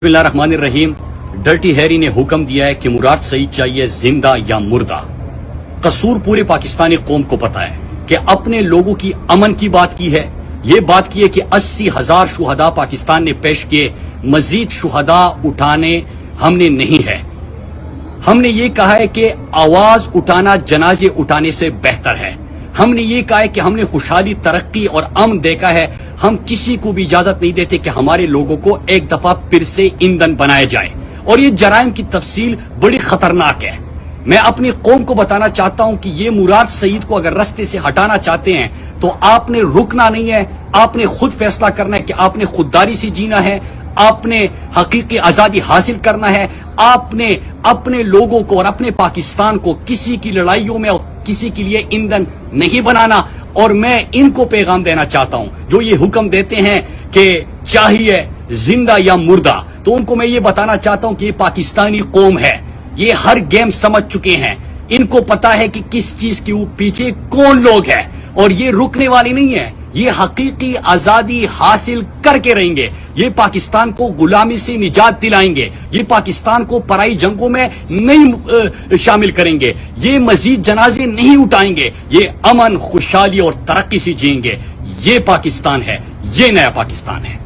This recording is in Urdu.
بسم اللہ الرحمن الرحیم۔ ڈرٹی ہیری نے حکم دیا ہے کہ مراد سعید چاہیے زندہ یا مردہ۔ قصور پورے پاکستانی قوم کو پتا ہے کہ اپنے لوگوں کی امن کی بات کی ہے، یہ بات کی ہے کہ 80,000 شہداء پاکستان نے پیش کیے، مزید شہداء اٹھانے ہم نے نہیں ہے۔ ہم نے یہ کہا ہے کہ آواز اٹھانا جنازے اٹھانے سے بہتر ہے۔ ہم نے یہ کہا ہے کہ ہم نے خوشحالی، ترقی اور امن دیکھا ہے، ہم کسی کو بھی اجازت نہیں دیتے کہ ہمارے لوگوں کو ایک دفعہ پھر سے ایندھن بنائے جائے، اور یہ جرائم کی تفصیل بڑی خطرناک ہے۔ میں اپنی قوم کو بتانا چاہتا ہوں کہ یہ مراد سعید کو اگر رستے سے ہٹانا چاہتے ہیں تو آپ نے رکنا نہیں ہے، آپ نے خود فیصلہ کرنا ہے کہ آپ نے خودداری سے جینا ہے، آپ نے حقیقی آزادی حاصل کرنا ہے، آپ نے اپنے لوگوں کو اور اپنے پاکستان کو کسی کی لڑائیوں میں اور کسی کے لیے ایندھن نہیں بنانا۔ اور میں ان کو پیغام دینا چاہتا ہوں جو یہ حکم دیتے ہیں کہ چاہیے زندہ یا مردہ، تو ان کو میں یہ بتانا چاہتا ہوں کہ یہ پاکستانی قوم ہے، یہ ہر گیم سمجھ چکے ہیں، ان کو پتا ہے کہ کس چیز کے پیچھے کون لوگ ہیں، اور یہ رکنے والی نہیں ہے، یہ حقیقی آزادی حاصل کر کے رہیں گے، یہ پاکستان کو غلامی سے نجات دلائیں گے، یہ پاکستان کو پرائی جنگوں میں نہیں شامل کریں گے، یہ مزید جنازے نہیں اٹھائیں گے، یہ امن، خوشحالی اور ترقی سے جئیں گے۔ یہ پاکستان ہے، یہ نیا پاکستان ہے۔